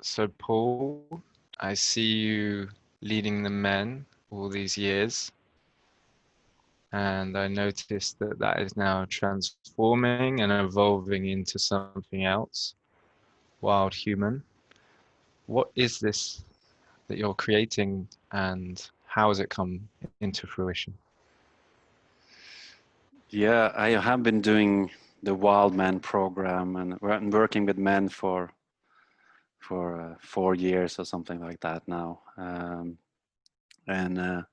So Paul, I see you leading the men all these years, and I noticed that that is now transforming and evolving into something else, wild human. What is this that you're creating, and how has it come into fruition? Yeah, I have been doing the Wild Man program, and I'm working with men for 4 years or something like that now. And there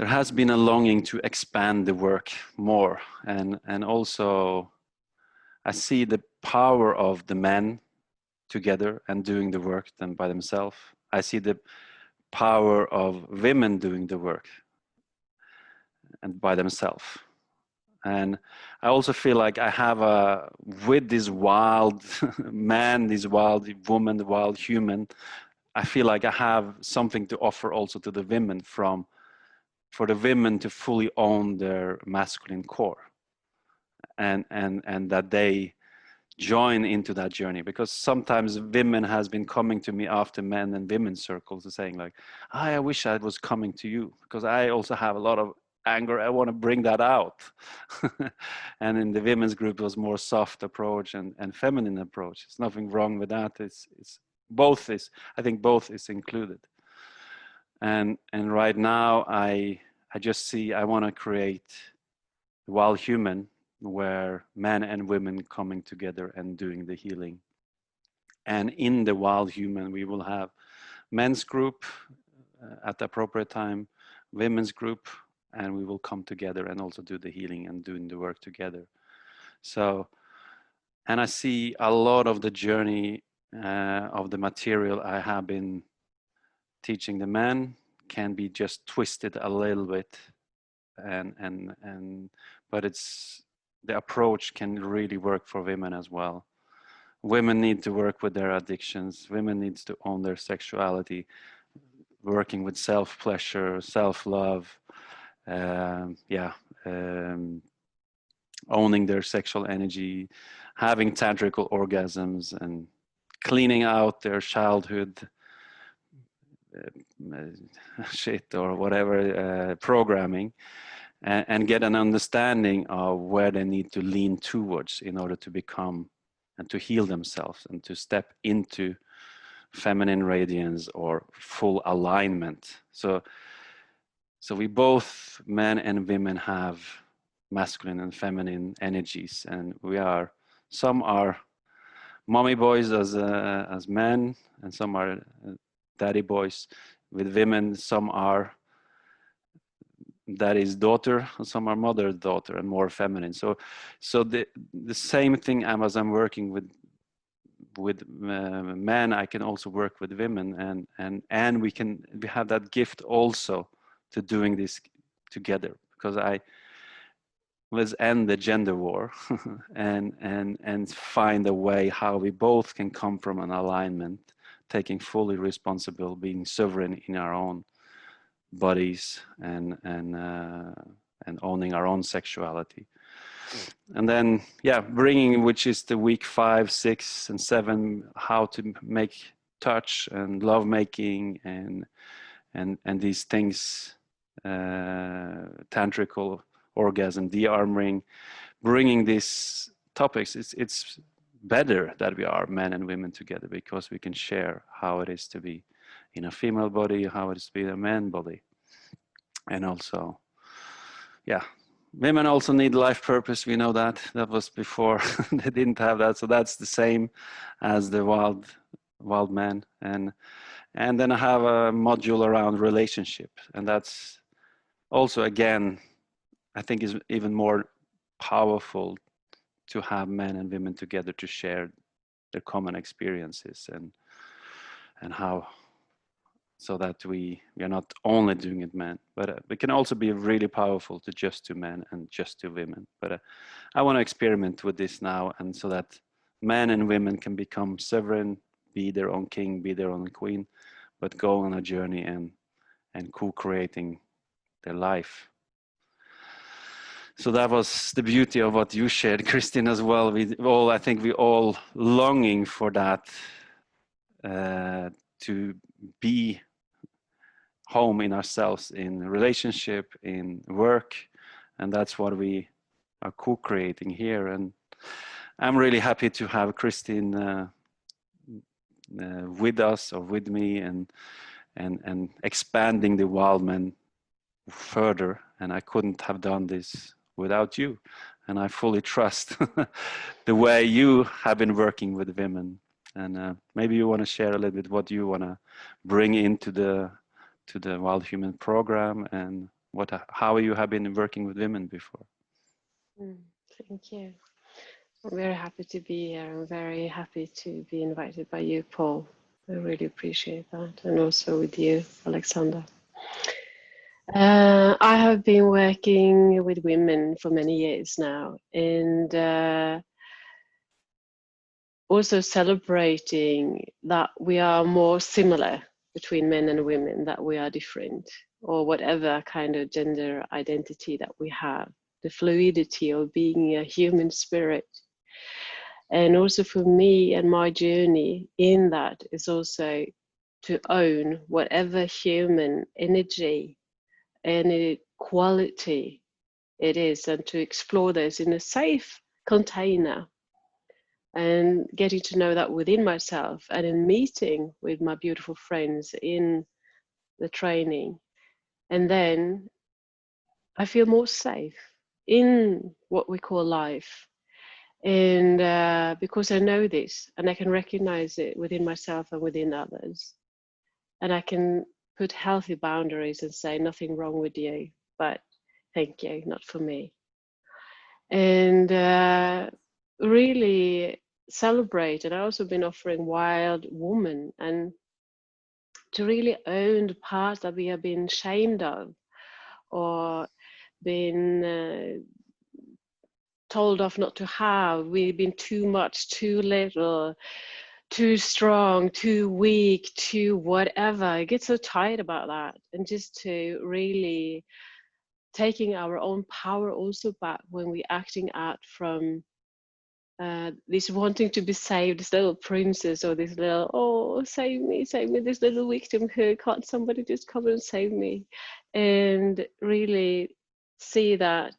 has been a longing to expand the work more, and also I see the power of the men together and doing the work than by themselves. I see the power of women doing the work and by themselves. And I also feel like I have with this wild man, this wild woman, the wild human, I feel like I have something to offer also to the women for the women to fully own their masculine core, and that they join into that journey. Because sometimes women has been coming to me after men and women circles and saying like, I wish I was coming to you because I also have a lot of anger, I want to bring that out. And in the women's group it was more soft approach and feminine approach. There's nothing wrong with that. It's both is, I think both is included. And right now I just see I want to create Wild Human, where men and women coming together and doing the healing. And in the Wild Human, we will have men's group at the appropriate time, women's group, and we will come together and also do the healing and doing the work together. So, and I see a lot of the journey of the material I have been teaching the men can be just twisted a little bit, and but it's the approach can really work for women as well. Women need to work with their addictions. Women needs to own their sexuality, working with self-pleasure, self-love, yeah, owning their sexual energy, having tantrical orgasms, and cleaning out their childhood shit or whatever programming, and get an understanding of where they need to lean towards in order to become and to heal themselves and to step into feminine radiance or full alignment. So we both, men and women, have masculine and feminine energies, and some are mommy boys as men, and some are daddy boys. With women, some are daddy's daughter, some are mother's daughter, and more feminine. So the same thing as I'm working with men, I can also work with women, and we have that gift also to doing this together, because let's end the gender war and find a way how we both can come from an alignment, taking fully responsible, being sovereign in our own bodies, and owning our own sexuality. And then bringing, which is the week 5, 6, and 7, how to make touch and love making and these things, tantrical orgasm, de-armoring, bringing these topics. It's better that we are men and women together, because we can share how it is to be in a female body, how it is to be in a man body. And also, women also need life purpose. We know that was before. They didn't have that. So that's the same as the wild man. And then I have a module around relationship. And that's also, again, I think is even more powerful to have men and women together to share their common experiences and how, so that we are not only doing it men, but it can also be really powerful to just to men and just to women. But I want to experiment with this now, and so that men and women can become sovereign, be their own king, be their own queen, but go on a journey and co-creating their life. So that was the beauty of what you shared, Christine, as well. I think we all longing for that to be home in ourselves, in relationship, in work, and that's what we are co-creating here. And I'm really happy to have Christine with us, or with me, and expanding the Wildmen further. And I couldn't have done this without you. And I fully trust the way you have been working with women. And maybe you want to share a little bit what you want to bring into the Wild Human program, and how you have been working with women before. Thank you. I'm very happy to be here. I'm very happy to be invited by you, Paul. I really appreciate that. And also with you, Alexander. I have been working with women for many years now, and also celebrating that we are more similar between men and women, that we are different, or whatever kind of gender identity that we have, the fluidity of being a human spirit. And also for me and my journey in that is also to own whatever human energy and quality it is, and to explore those in a safe container, and getting to know that within myself, and in meeting with my beautiful friends in the training. And then I feel more safe in what we call life. And because I know this, and I can recognize it within myself and within others, and I can put healthy boundaries and say nothing wrong with you, but thank you, not for me. And really celebrate. And I've also been offering Wild Woman, and to really own the parts that we have been shamed of, or been told off not to have. We've been too much, too little, too strong, too weak, too whatever. I get so tired about that. And just to really taking our own power also back when we're acting out from this wanting to be saved, this little princess, or this little, oh, save me, this little victimhood, can't somebody just come and save me? And really see that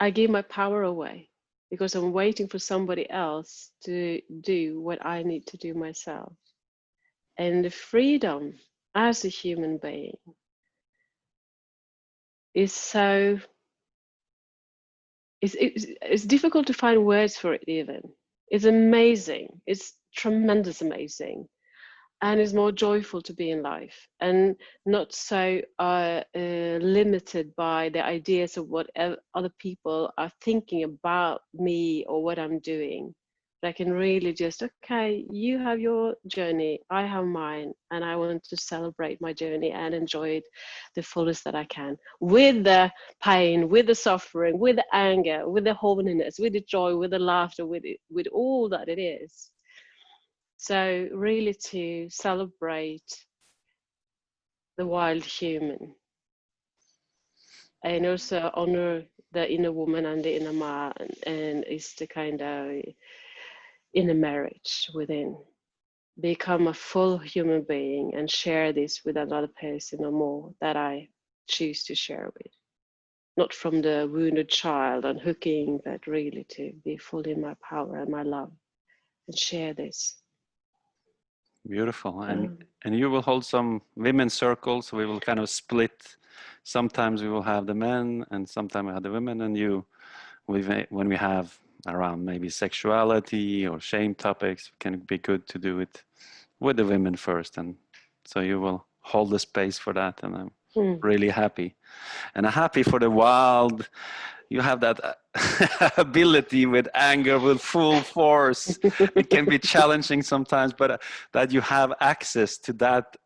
I give my power away because I'm waiting for somebody else to do what I need to do myself. And the freedom as a human being is so, it's difficult to find words for it even. It's amazing. It's tremendous amazing. And it's more joyful to be in life, and not so limited by the ideas of what other people are thinking about me or what I'm doing. But I can really just, okay, you have your journey, I have mine, and I want to celebrate my journey and enjoy it the fullest that I can, with the pain, with the suffering, with the anger, with the holiness, with the joy, with the laughter, with all that it is. So really to celebrate the wild human, and also honor the inner woman and the inner man, and is the kind of inner marriage within. Become a full human being and share this with another person or more that I choose to share with. Not from the wounded child unhooking, but really to be full in my power and my love and share this. Beautiful. And you will hold some women's circles. We will kind of split. Sometimes we will have the men, and sometimes we have the women. And when we have around maybe sexuality or shame topics, it can be good to do it with the women first. And so you will hold the space for that. And I'm really happy. And I'm happy for the wild. You have that ability with anger with full force. It can be challenging sometimes, but that you have access to that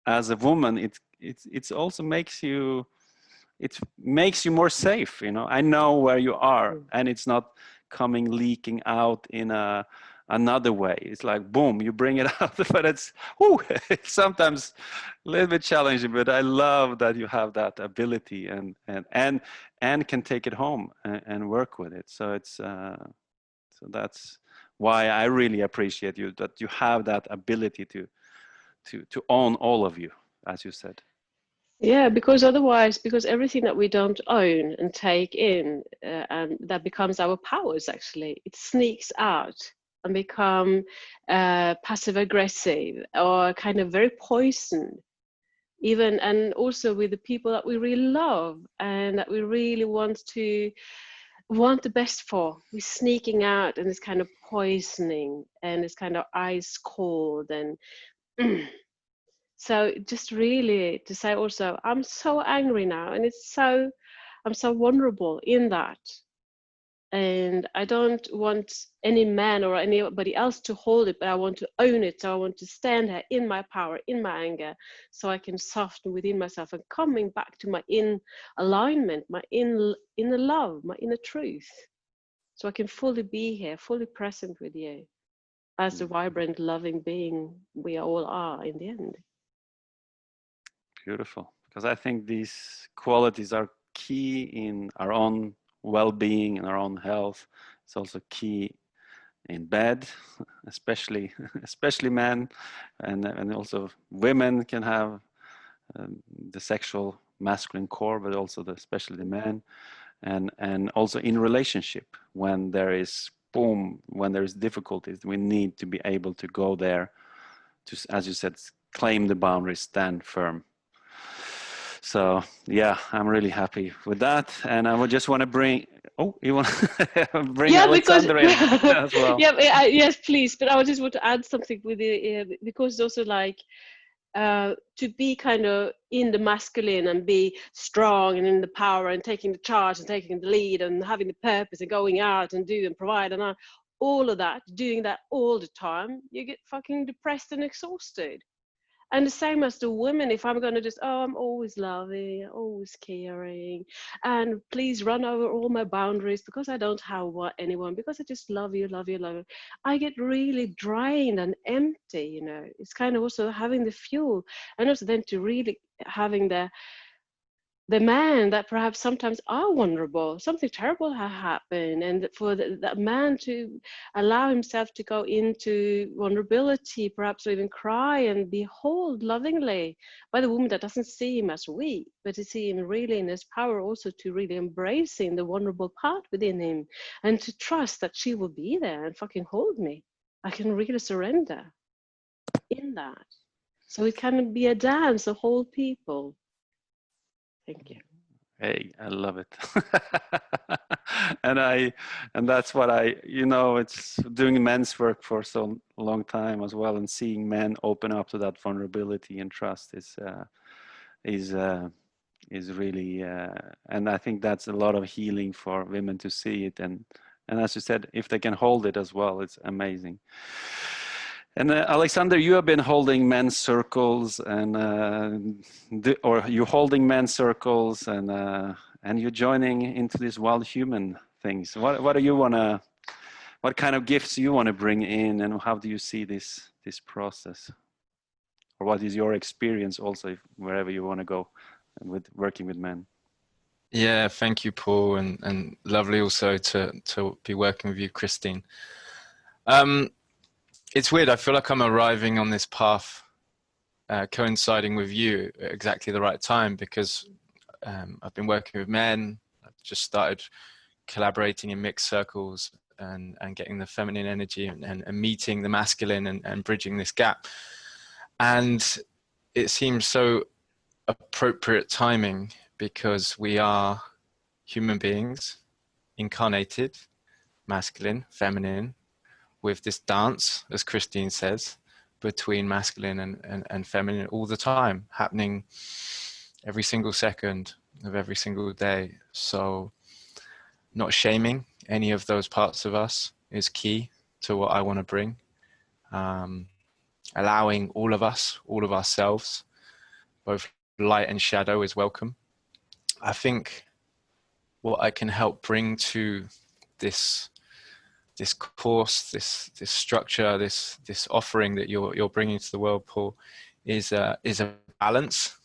as a woman, it also makes you more safe. You know, I know where you are, and it's not coming leaking out in another way. It's like boom, you bring it out, but it's sometimes a little bit challenging. But I love that you have that ability and can take it home and work with it. So it's so that's why I really appreciate you, that you have that ability to own all of you, as you said. Yeah, because otherwise, because everything that we don't own and take in, and that becomes our powers, actually, it sneaks out and become passive aggressive or kind of very poisoned. Even, and also with the people that we really love and that we really want the best for, we're sneaking out, and it's kind of poisoning, and it's kind of ice cold. And so just really to say also, I'm so angry now, and I'm so vulnerable in that. And I don't want any man or anybody else to hold it, but I want to own it. So I want to stand here in my power, in my anger, so I can soften within myself and coming back to my inner alignment, my inner love, my inner truth. So I can fully be here, fully present with you as the vibrant, loving being we all are in the end. Beautiful. Because I think these qualities are key in our own well-being and our own health. It's also key in bed, especially men, and also women can have the sexual masculine core, but also especially the men, and also in relationship, when there is when there is difficulties, we need to be able to go there to, as you said, claim the boundaries, stand firm. So yeah, I'm really happy with that, and I would just want to bring. Oh, you want to bring Alexander in as well? Yeah, yes, please. But I just want to add something with it, because it's also like to be kind of in the masculine and be strong and in the power and taking the charge and taking the lead and having the purpose and going out and do and provide and all of that, doing that all the time, you get fucking depressed and exhausted. And the same as the women, if I'm going to just, oh, I'm always loving, always caring, and please run over all my boundaries because I don't have anyone, because I just love you, love you, love you. I get really drained and empty, you know. It's kind of also having the fuel, and also then to really having the man that perhaps sometimes are vulnerable, something terrible has happened, and for that man to allow himself to go into vulnerability, perhaps even cry and be held lovingly by the woman that doesn't see him as weak, but to see him really in his power, also to really embracing the vulnerable part within him, and to trust that she will be there and fucking hold me. I can really surrender in that. So it can be a dance of whole people. Thank you. Hey, I love it. and that's what it's doing men's work for so long time as well, and seeing men open up to that vulnerability and trust is really, and I think that's a lot of healing for women to see it, and as you said, if they can hold it as well, it's amazing. And Alexander, you have been holding men's circles, and or you're holding men's circles, and you're joining into these wild human things. What do you wanna? What kind of gifts you want to bring in, and how do you see this process? Or what is your experience also, wherever you want to go, with working with men? Yeah, thank you, Paul, and lovely also to be working with you, Christine. It's weird. I feel like I'm arriving on this path, coinciding with you at exactly the right time, because I've been working with men. I've just started collaborating in mixed circles and getting the feminine energy and meeting the masculine and bridging this gap. And it seems so appropriate timing, because we are human beings, incarnated, masculine, feminine, with this dance, as Christine says, between masculine and feminine all the time, happening every single second of every single day. So not shaming any of those parts of us is key to what I want to bring. Allowing all of us, all of ourselves, both light and shadow, is welcome. I think what I can help bring to this course, this structure, this offering that you're bringing to the world, Paul, is a balance,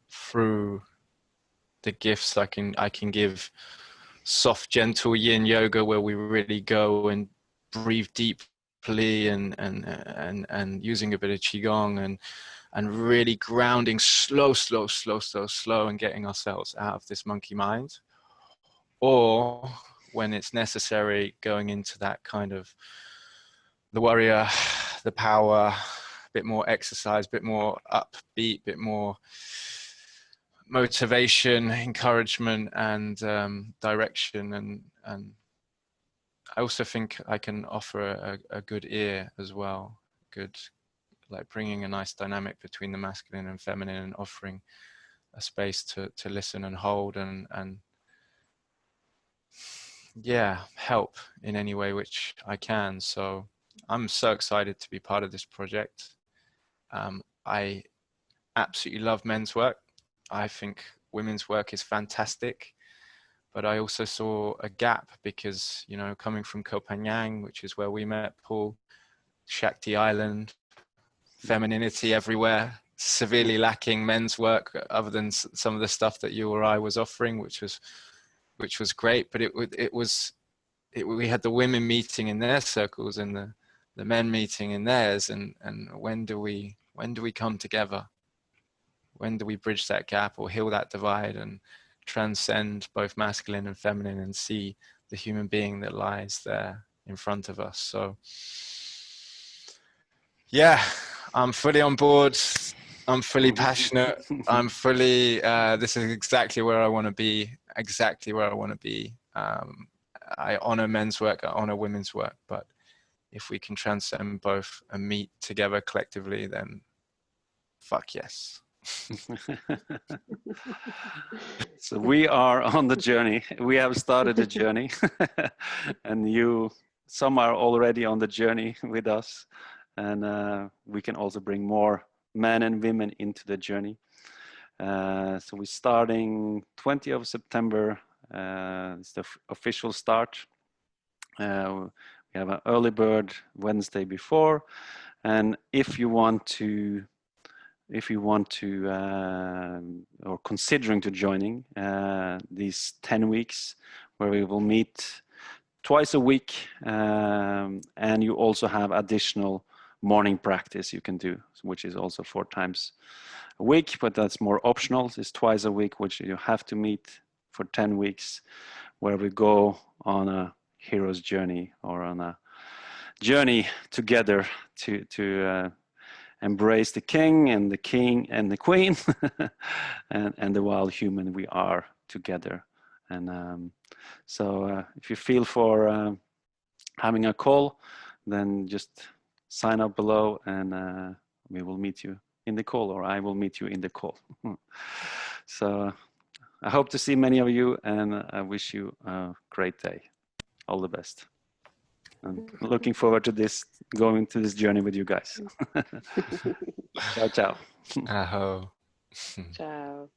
through the gifts I can give soft, gentle yin yoga where we really go and breathe deeply and using a bit of qigong and really grounding slow and getting ourselves out of this monkey mind. Or when it's necessary, going into that kind of the warrior, the power, a bit more exercise, a bit more upbeat, a bit more motivation, encouragement, and direction. And I also think I can offer a good ear as well, good, like bringing a nice dynamic between the masculine and feminine, and offering a space to listen and hold and yeah, help in any way which I can. So I'm so excited to be part of this project. I absolutely love men's work. I think women's work is fantastic, but I also saw a gap because, you know, coming from Koh Phangan, which is where we met, Paul, Shakti Island, femininity everywhere, severely lacking men's work other than some of the stuff that you or I was offering, which was great. But we had the women meeting in their circles and the men meeting in theirs, and when do we come together? When do we bridge that gap or heal that divide and transcend both masculine and feminine and see the human being that lies there in front of us? So yeah, I'm fully on board. I'm fully passionate. I'm fully, this is exactly where I want to be, I honor men's work, I honor women's work, but if we can transcend both and meet together collectively, then fuck yes. So we are on the journey. We have started the journey and some are already on the journey with us, and we can also bring more men and women into the journey. So we're starting 20th of September. It's the official start. We have an early bird Wednesday before, and if you want to or considering to joining these 10 weeks where we will meet twice a week, and you also have additional morning practice you can do, which is also 4 times a week, but that's more optional. It's twice a week, which you have to meet for 10 weeks, where we go on a hero's journey or on a journey together to embrace the king and the queen and the wild human we are together. And so if you feel for having a call, then just sign up below and we will meet you in the call, or I will meet you in the call. So I hope to see many of you, and I wish you a great day. All the best. I'm looking forward to going to this journey with you guys. Ciao, ciao. Aho. Ciao.